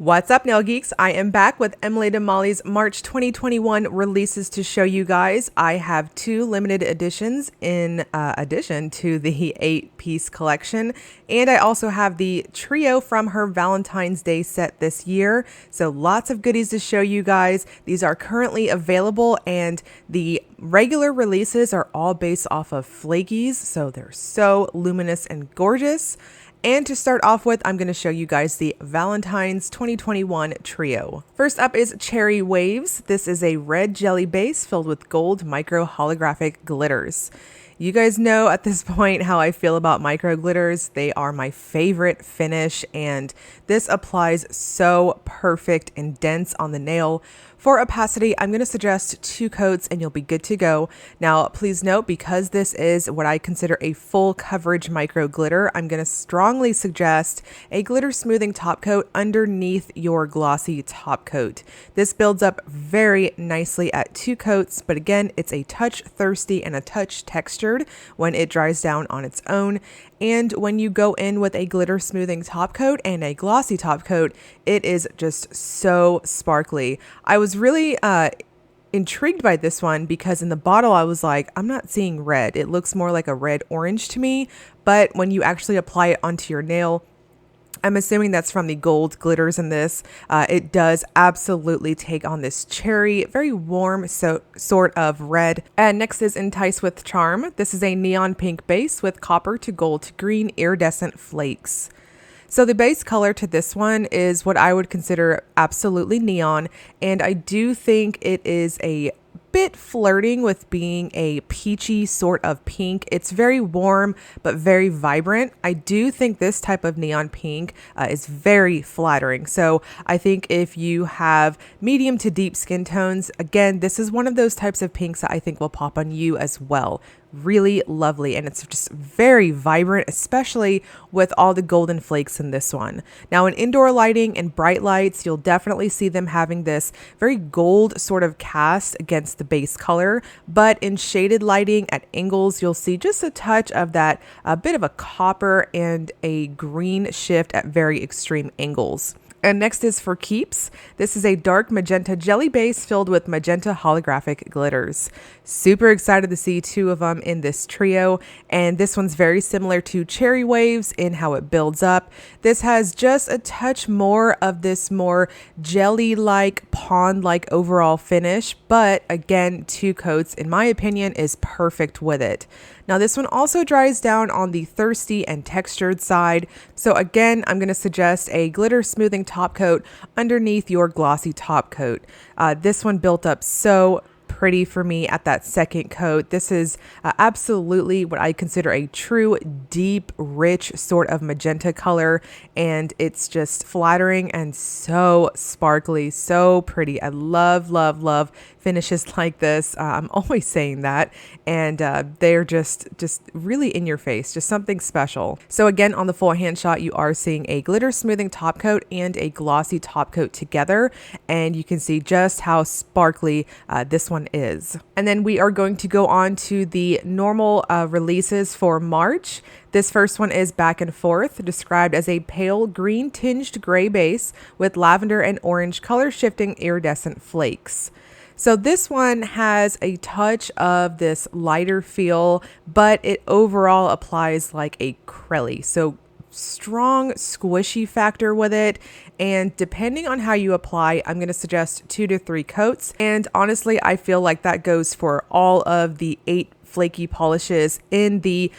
What's up, nail geeks? I am back with Emily and Molly's March 2021 releases to show you guys. I have two limited editions in addition to the 8-piece collection, and I also have the trio from her Valentine's Day set this year. So lots of goodies to show you guys. These are currently available, and the regular releases are all based off of flakies, so they're so luminous and gorgeous. And to start off with, I'm going to show you guys the Valentine's 2021 trio. First up is Cherry Waves. This is a red jelly base filled with gold micro holographic glitters. You guys know at this point how I feel about micro glitters. They are my favorite finish, and this applies so perfect and dense on the nail. For opacity, I'm going to suggest 2 coats and you'll be good to go. Now, please note, because this is what I consider a full coverage micro glitter, I'm going to strongly suggest a glitter smoothing top coat underneath your glossy top coat. This builds up very nicely at 2 coats, but again, it's a touch thirsty and a touch textured when it dries down on its own. And when you go in with a glitter smoothing top coat and a glossy top coat, it is just so sparkly. I was really intrigued by this one because in the bottle I was like, I'm not seeing red. It looks more like a red orange to me. But when you actually apply it onto your nail, I'm assuming that's from the gold glitters in this. It does absolutely take on this cherry, very warm sort of red. And next is Entice with Charm. This is a neon pink base with copper to gold to green iridescent flakes. So the base color to this one is what I would consider absolutely neon, and I do think it is a bit flirting with being a peachy sort of pink. It's very warm but very vibrant. I do think this type of neon pink is very flattering. So I think if you have medium to deep skin tones, again, this is one of those types of pinks that I think will pop on you as well. Really lovely, and it's just very vibrant, especially with all the golden flakes in this one. Now in indoor lighting and bright lights, you'll definitely see them having this very gold sort of cast against the base color, but in shaded lighting at angles, you'll see just a touch of that, a bit of a copper and a green shift at very extreme angles. And next is for keeps. This is a dark magenta jelly base filled with magenta holographic glitters. Super excited to see 2 of them in this trio. And this one's very similar to Cherry Waves in how it builds up. This has just a touch more of this more jelly-like, pond-like overall finish. But again, 2 coats, in my opinion, is perfect with it. Now this one also dries down on the thirsty and textured side. So again, I'm going to suggest a glitter smoothing top coat underneath your glossy top coat. This one built up so pretty for me at that second coat. This is absolutely what I consider a true deep, rich sort of magenta color, and it's just flattering and so sparkly, so pretty. I love, love, love finishes like this. I'm always saying that, and they're just really in your face, just something special. So again, on the full hand shot, you are seeing a glitter smoothing top coat and a glossy top coat together, and you can see just how sparkly this one is. And then we are going to go on to the normal releases for March. This first one is Back and Forth, described as a pale green tinged gray base with lavender and orange color shifting iridescent flakes. So this one has a touch of this lighter feel, but it overall applies like a Crelly. So strong squishy factor with it, and depending on how you apply, I'm going to suggest 2 to 3 coats. And honestly, I feel like that goes for all of the 8 flaky polishes in the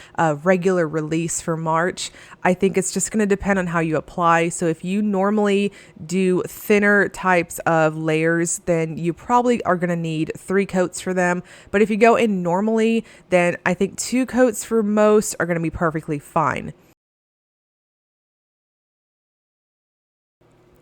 regular release for March. I think it's just going to depend on how you apply. So if you normally do thinner types of layers, then you probably are going to need 3 coats for them. But if you go in normally, then I think 2 coats for most are going to be perfectly fine.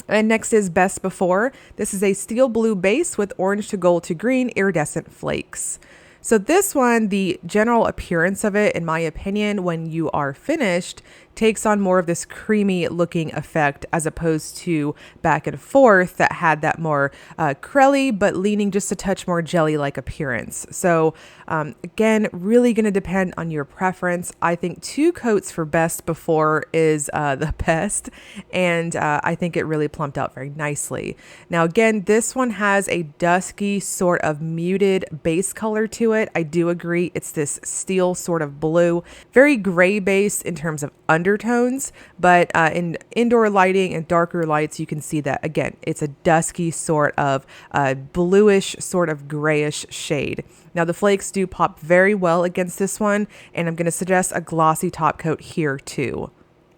And next is Best Before. This is a steel blue base with orange to gold to green iridescent flakes. So this one, the general appearance of it, in my opinion, when you are finished, takes on more of this creamy looking effect as opposed to back and forth that had that more crelly but leaning just a touch more jelly like appearance. So again, really going to depend on your preference. I think 2 coats for best before is the best, and I think it really plumped out very nicely. Now again, this one has a dusky sort of muted base color to it. I do agree it's this steel sort of blue, very gray based in terms of undertones, but in indoor lighting and darker lights you can see that again it's a dusky sort of bluish sort of grayish shade. Now the flakes do pop very well against this one, and I'm going to suggest a glossy top coat here too.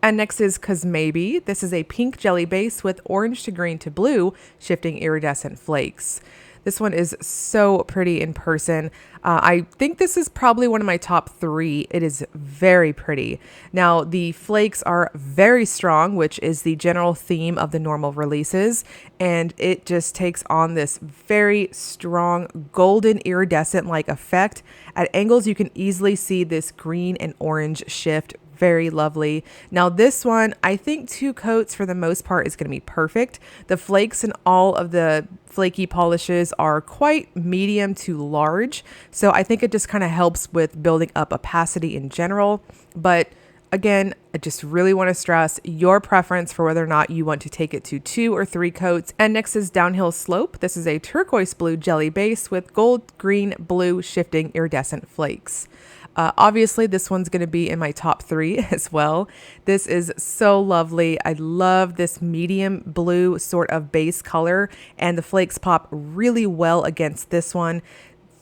And next is 'Cause Maybe. This is a pink jelly base with orange to green to blue shifting iridescent flakes. This one is so pretty in person. I think this is probably one of my top 3. It is very pretty. Now, the flakes are very strong, which is the general theme of the normal releases, and it just takes on this very strong golden iridescent-like effect. At angles, you can easily see this green and orange shift. Very lovely. Now this one, I think 2 coats for the most part is going to be perfect. The flakes and all of the flaky polishes are quite medium to large, so I think it just kind of helps with building up opacity in general. But again, I just really want to stress your preference for whether or not you want to take it to 2 or 3 coats. And next is Downhill Slope. This is a turquoise blue jelly base with gold, green, blue shifting iridescent flakes. Obviously, this one's going to be in my top 3 as well. This is so lovely. I love this medium blue sort of base color, and the flakes pop really well against this one.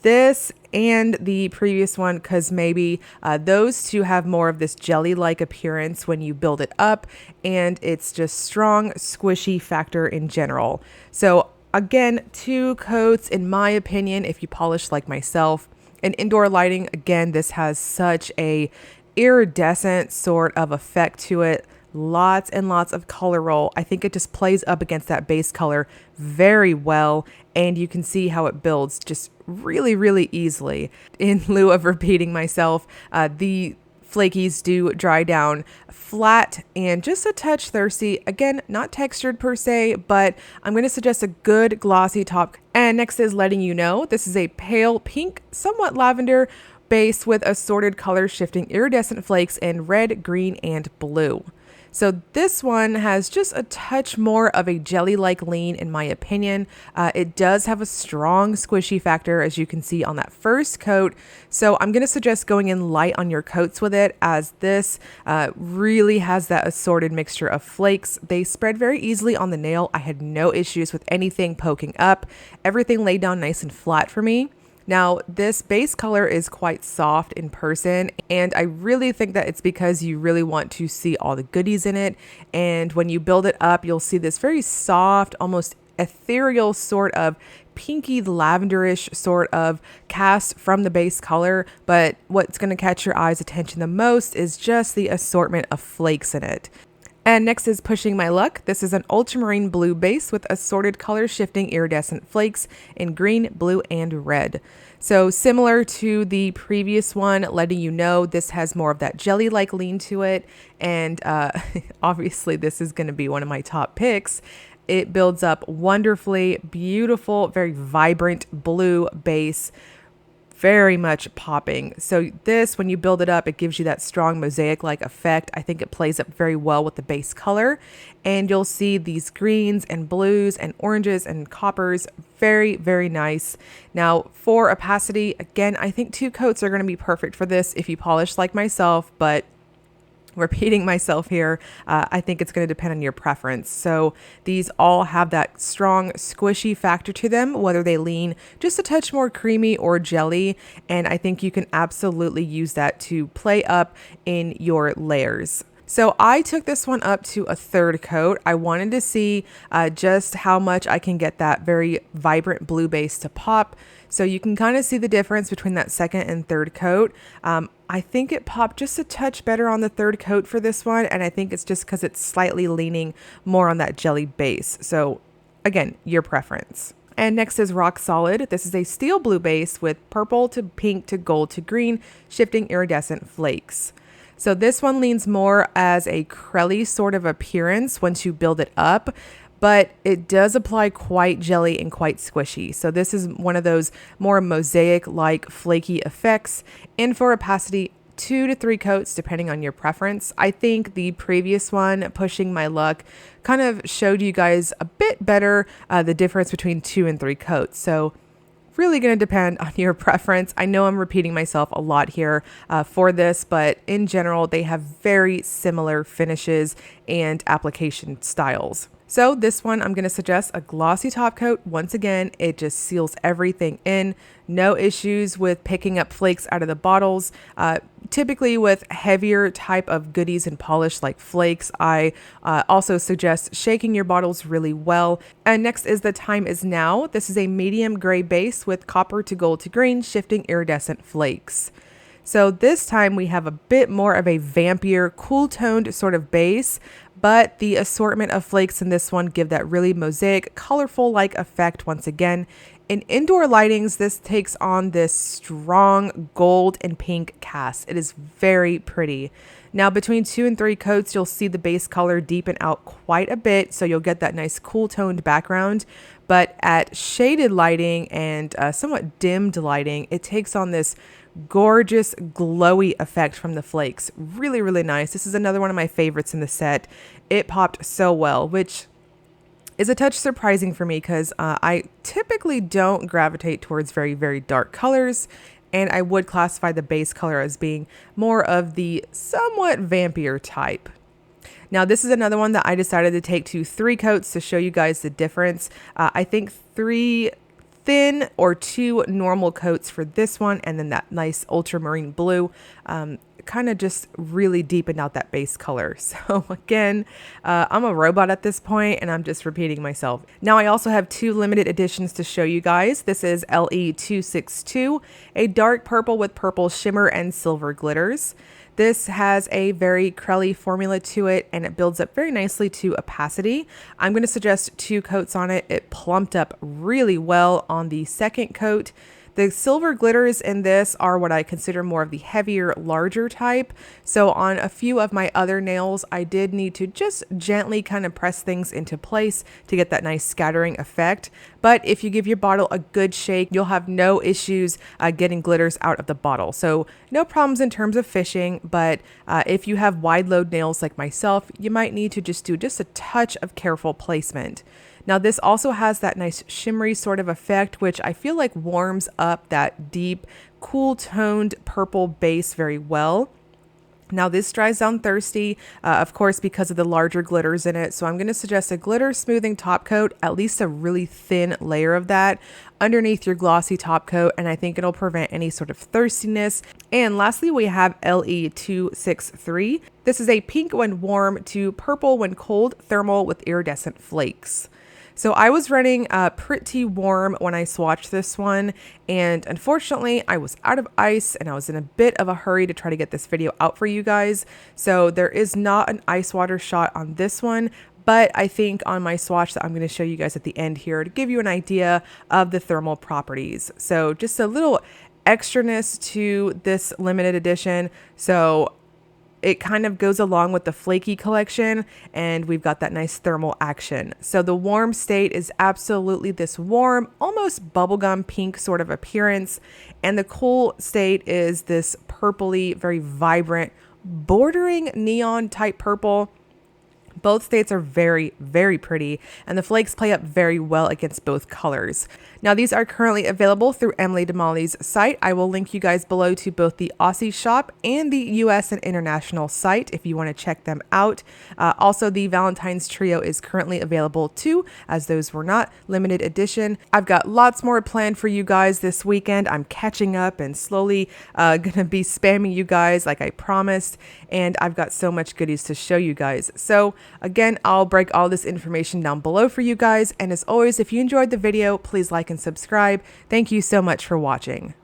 This and the previous one, 'Cause Maybe, those 2 have more of this jelly-like appearance when you build it up, and it's just strong, squishy factor in general. So again, 2 coats in my opinion, if you polish like myself. In indoor lighting, again, this has such a iridescent sort of effect to it. Lots and lots of color roll. I think it just plays up against that base color very well, and you can see how it builds just really, really easily. In lieu of repeating myself, the flakies do dry down flat and just a touch thirsty. Again, not textured per se, but I'm going to suggest a good glossy top. And next is Letting You Know. This is a pale pink, somewhat lavender base with assorted color shifting iridescent flakes in red, green, and blue. So this one has just a touch more of a jelly-like lean in my opinion. It does have a strong squishy factor, as you can see on that first coat. So I'm going to suggest going in light on your coats with it, as this really has that assorted mixture of flakes. They spread very easily on the nail. I had no issues with anything poking up. Everything laid down nice and flat for me. Now, this base color is quite soft in person, and I really think that it's because you really want to see all the goodies in it. And when you build it up, you'll see this very soft, almost ethereal sort of pinky lavenderish sort of cast from the base color. But what's going to catch your eye's attention the most is just the assortment of flakes in it. And next is Pushing My Luck. This is an ultramarine blue base with assorted color shifting iridescent flakes in green, blue, and red. So similar to the previous one, Letting You Know, this has more of that jelly-like lean to it. And obviously this is going to be one of my top picks. It builds up wonderfully, beautiful, very vibrant blue base. Very much popping. So this, when you build it up, it gives you that strong mosaic-like effect. I think it plays up very well with the base color, and you'll see these greens and blues and oranges and coppers. Very, very nice. Now for opacity, again, I think 2 coats are going to be perfect for this if you polish like myself, but repeating myself here, I think it's going to depend on your preference. So these all have that strong squishy factor to them, whether they lean just a touch more creamy or jelly. And I think you can absolutely use that to play up in your layers. So I took this one up to a 3rd coat. I wanted to see just how much I can get that very vibrant blue base to pop. So you can kind of see the difference between that 2nd and 3rd coat. I think it popped just a touch better on the 3rd coat for this one, and I think it's just because it's slightly leaning more on that jelly base. So again, your preference. And next is Rock Solid. This is a steel blue base with purple to pink to gold to green, shifting iridescent flakes. So this one leans more as a crelly sort of appearance once you build it up, but it does apply quite jelly and quite squishy. So this is one of those more mosaic-like flaky effects, and for opacity, 2 to 3 coats depending on your preference. I think the previous one, Pushing My Luck, kind of showed you guys a bit better the difference between 2 and 3 coats. So really going to depend on your preference. I know I'm repeating myself a lot here for this, but in general, they have very similar finishes and application styles. So this one, I'm going to suggest a glossy top coat. Once again, it just seals everything in. No issues with picking up flakes out of the bottles. Typically with heavier type of goodies and polish like flakes, I also suggest shaking your bottles really well. And next is the Time Is Now. This is a medium gray base with copper to gold to green shifting iridescent flakes. So this time we have a bit more of a vampier, cool toned sort of base, but the assortment of flakes in this one give that really mosaic, colorful like effect once again. In indoor lightings, this takes on this strong gold and pink cast. It is very pretty. Now between 2 and 3 coats, you'll see the base color deepen out quite a bit, so you'll get that nice cool toned background. But at shaded lighting and somewhat dimmed lighting, it takes on this gorgeous glowy effect from the flakes. Really, really nice. This is another one of my favorites in the set. It popped so well, which is a touch surprising for me because I typically don't gravitate towards very, very dark colors, and I would classify the base color as being more of the somewhat vampier type. Now this is another one that I decided to take to 3 coats to show you guys the difference. I think 3 thin or 2 normal coats for this one, and then that nice ultramarine blue kind of just really deepened out that base color. So again, I'm a robot at this point and I'm just repeating myself. Now I also have 2 limited editions to show you guys. This is LE262, a dark purple with purple shimmer and silver glitters. This has a very crelly formula to it and it builds up very nicely to opacity. I'm going to suggest 2 coats on it. It plumped up really well on the second coat. The silver glitters in this are what I consider more of the heavier, larger type. So on a few of my other nails, I did need to just gently kind of press things into place to get that nice scattering effect. But if you give your bottle a good shake, you'll have no issues getting glitters out of the bottle. So no problems in terms of fishing, but if you have wide load nails like myself, you might need to just do just a touch of careful placement. Now this also has that nice shimmery sort of effect, which I feel like warms up that deep, cool toned purple base very well. Now this dries down thirsty, of course, because of the larger glitters in it. So I'm going to suggest a glitter smoothing top coat, at least a really thin layer of that underneath your glossy top coat. And I think it'll prevent any sort of thirstiness. And lastly, we have LE263. This is a pink when warm to purple when cold thermal with iridescent flakes. So I was running pretty warm when I swatched this one, and unfortunately I was out of ice and I was in a bit of a hurry to try to get this video out for you guys. So there is not an ice water shot on this one, but I think on my swatch that I'm going to show you guys at the end here to give you an idea of the thermal properties. So just a little extraness to this limited edition. So it kind of goes along with the flaky collection, and we've got that nice thermal action. So the warm state is absolutely this warm, almost bubblegum pink sort of appearance. And the cool state is this purpley, very vibrant, bordering neon type purple. Both states are very, very pretty, and the flakes play up very well against both colors. Now, these are currently available through Emily DeMolly's site. I will link you guys below to both the Aussie shop and the US and international site if you want to check them out. Also, the Valentine's Trio is currently available too, as those were not limited edition. I've got lots more planned for you guys this weekend. I'm catching up and slowly gonna be spamming you guys like I promised, and I've got so much goodies to show you guys. So again, I'll break all this information down below for you guys. And as always, if you enjoyed the video, please like and subscribe. Thank you so much for watching.